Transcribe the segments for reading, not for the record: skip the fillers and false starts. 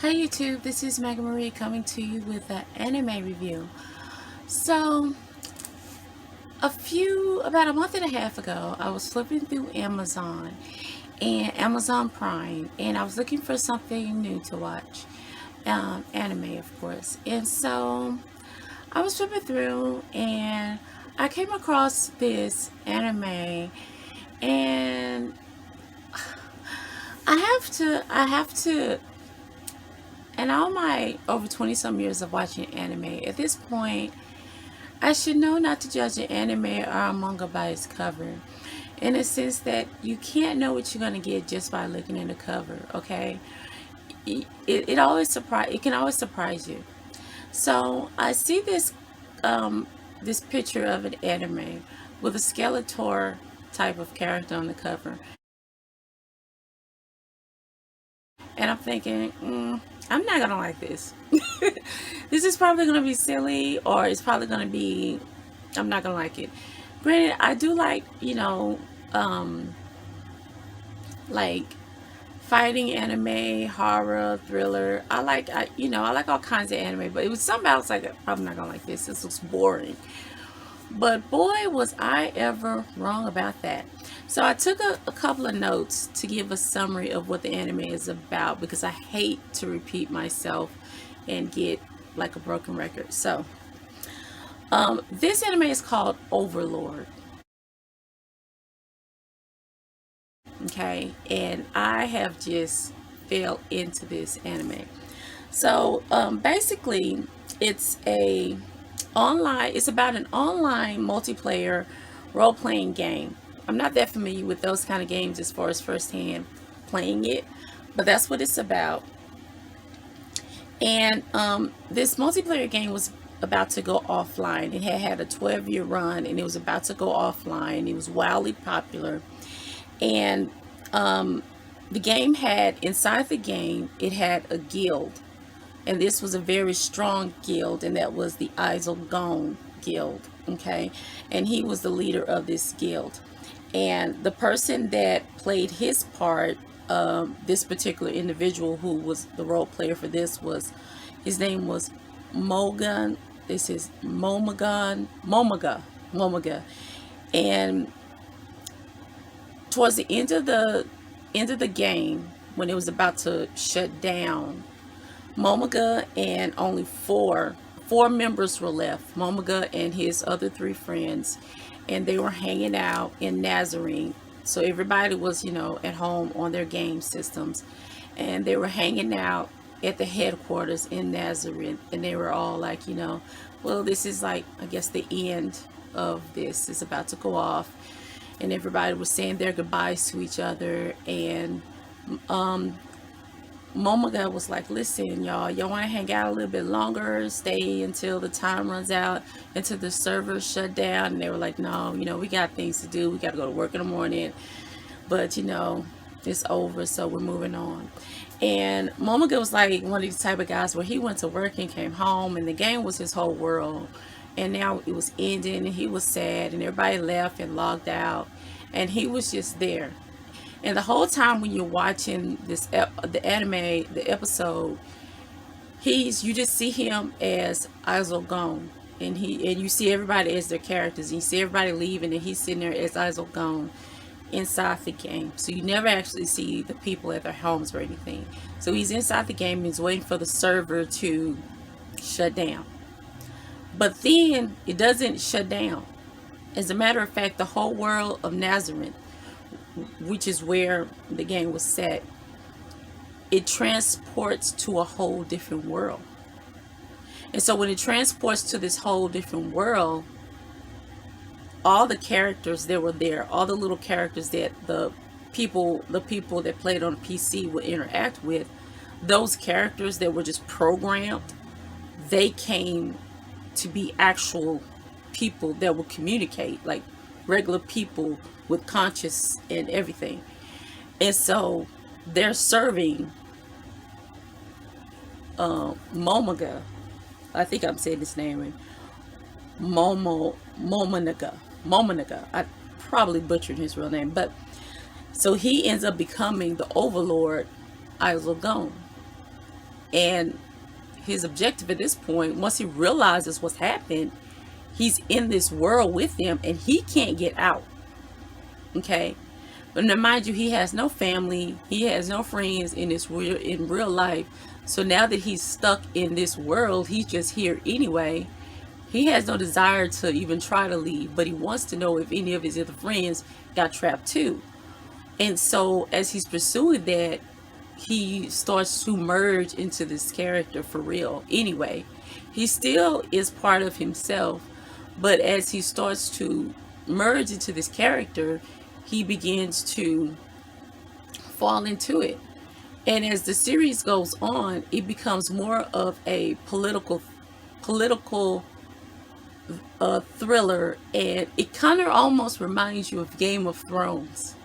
Hi YouTube, this is Megan Marie coming to you with an anime review. So, about a month and a half ago, I was flipping through Amazon and Amazon Prime, and I was looking for something new to watch, anime of course. And so, I was flipping through and I came across this anime, and I have to and all my over 20 some years of watching anime, at this point, I should know not to judge an anime or a manga by its cover. In a sense that you can't know what you're going to get just by looking at the cover, okay? It can always surprise you. So I see this picture of an anime with a Skeletor type of character on the cover. And I'm thinking, I'm not gonna like this. This is probably gonna be silly, or it's probably gonna be, I'm not gonna like it. Granted, I do like, like fighting anime, horror, thriller. I like all kinds of anime, but it was something else like, I'm not gonna like this. This looks boring. But boy, was I ever wrong about that. So I took a couple of notes to give a summary of what the anime is about, because I hate to repeat myself and get like a broken record. So this anime is called Overlord. Okay, and I have just fell into this anime. So basically, it's a it's about an online multiplayer role-playing game. I'm not that familiar with those kind of games as far as firsthand playing it, but that's what it's about. And this multiplayer game was about to go offline. It had a 12-year run, and it was about to go offline. It was wildly popular. And the game had, inside the game, it had a guild. And this was a very strong guild, and that was the Gong guild. Okay, and he was the leader of this guild. And the person that played his part, this particular individual who was the role player for this, was, his name was Mogan. This is Momaga. And towards the end of the game, when it was about to shut down, Momaga and only four members were left. Momaga and his other three friends, and they were hanging out in Nazarene. So everybody was, at home on their game systems, and they were hanging out at the headquarters in Nazarene, and they were all like, well, this is like, I guess, the end of this is about to go off, and everybody was saying their goodbyes to each other. And Momaga was like, listen, y'all want to hang out a little bit longer, stay until the time runs out, until the servers shut down? And they were like, no, we got things to do. We got to go to work in the morning. But, it's over, so we're moving on. And Momaga was like one of these type of guys where he went to work and came home, and the game was his whole world. And now it was ending, and he was sad, and everybody left and logged out. And he was just there. And the whole time when you're watching the anime, the episode, you just see him as Gong, and you see everybody as their characters. And you see everybody leaving, and he's sitting there as Gong inside the game. So you never actually see the people at their homes or anything. So he's inside the game, and he's waiting for the server to shut down. But then it doesn't shut down. As a matter of fact, the whole world of Nazareth, which is where the game was set, it transports to a whole different world. And so when it transports to this whole different world, all the characters that were there, all the little characters that the people that played on PC would interact with, those characters that were just programmed, they came to be actual people that would communicate like regular people with conscience and everything. And so they're serving Momaga, I think I'm saying this name right, Momonaga. I probably butchered his real name, but so he ends up becoming the Overlord Gong. And his objective at this point, once he realizes what's happened, he's in this world with them and he can't get out. Okay. But now, mind you, he has no family, he has no friends in real life. So now that he's stuck in this world, he's just here anyway. He has no desire to even try to leave, but he wants to know if any of his other friends got trapped too. And so as he's pursuing that, he starts to merge into this character for real anyway. He still is part of himself, but as he starts to merge into this character, he begins to fall into it. And as the series goes on, it becomes more of a political thriller, and it kind of almost reminds you of Game of Thrones.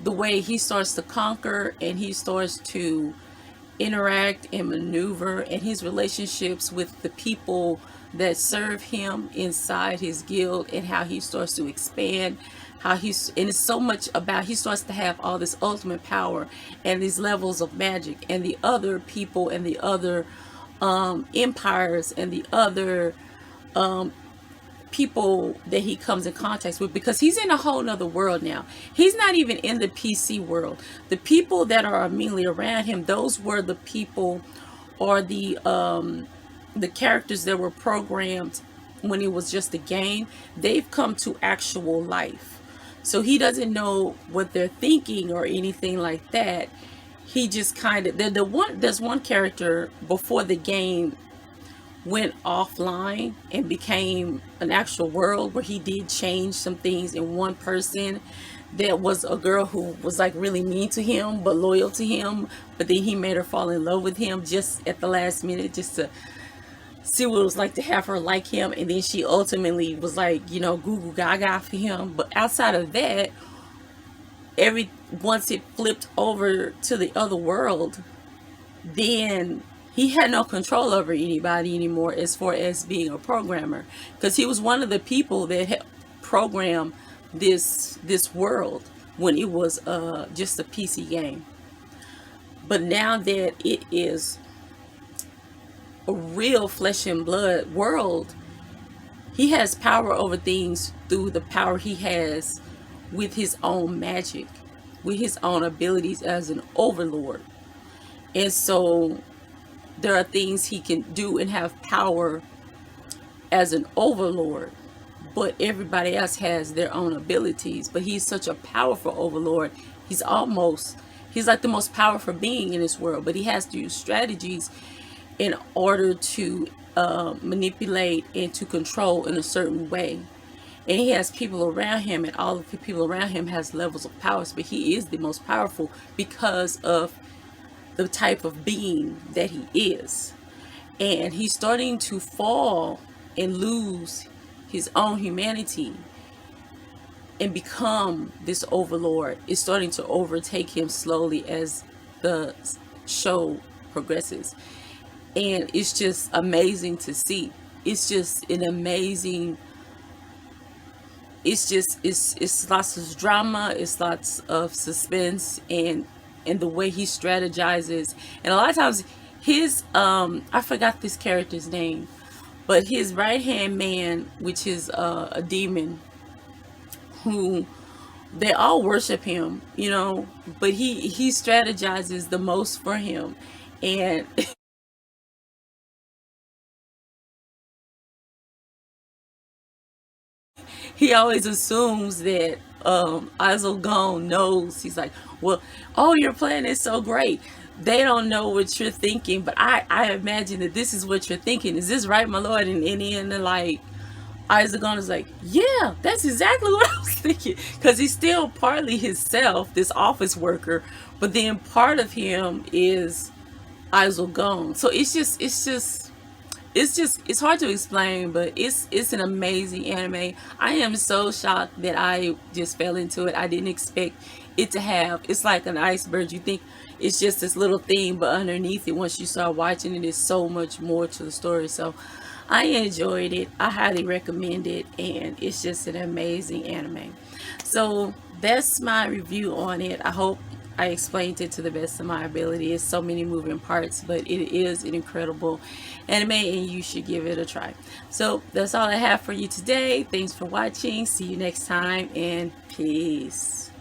The way he starts to conquer and he starts to interact and maneuver, and his relationships with the people that serve him inside his guild, and how he starts to expand, and it's so much about, he starts to have all this ultimate power and these levels of magic, and the other people and the other empires and the other people that he comes in contact with, because he's in a whole nother world now. He's not even in the PC world. The people that are immediately around him, those were the people, or the characters that were programmed when it was just a game. They've come to actual life, so he doesn't know what they're thinking or anything like that. He just kind of, there's one character before the game went offline and became an actual world, where he did change some things in one person that was a girl who was like really mean to him but loyal to him, but then he made her fall in love with him just at the last minute, just to see what it was like to have her like him. And then she ultimately was like, goo goo gaga for him. But outside of that, once it flipped over to the other world, then he had no control over anybody anymore as far as being a programmer, because he was one of the people that had programmed this world when it was just a PC game. But now that it is a real flesh and blood world, he has power over things through the power he has with his own magic, with his own abilities as an overlord. And so there are things he can do and have power as an overlord, but everybody else has their own abilities. But he's such a powerful overlord. He's like the most powerful being in this world, but he has to use strategies in order to manipulate and to control in a certain way. And he has people around him, and all of the people around him has levels of powers, but he is the most powerful because of the type of being that he is. And he's starting to fall and lose his own humanity and become this overlord. It's starting to overtake him slowly as the show progresses. And it's just amazing to see. It's just an amazing, it's lots of drama, it's lots of suspense, and the way he strategizes. And a lot of times his I forgot this character's name, but his right hand man, which is a demon, who they all worship him, but he strategizes the most for him. And he always assumes that Isel knows. He's like, well, oh, your plan is so great. They don't know what you're thinking, but I imagine that this is what you're thinking. Is this right, my lord? And in the end, they're like, Isel is like, yeah, that's exactly what I was thinking. Because he's still partly himself, this office worker, but then part of him is Isel. So it's hard to explain, but it's an amazing anime. I am so shocked that I just fell into it. I didn't expect it to have, it's like an iceberg. You think it's just this little thing, but underneath it, once you start watching it, there's so much more to the story. So I enjoyed it. I highly recommend it, and it's just an amazing anime. So that's my review on it. I hope I explained it to the best of my ability. It's so many moving parts, but it is an incredible anime and you should give it a try. So that's all I have for you today. Thanks for watching. See you next time and peace.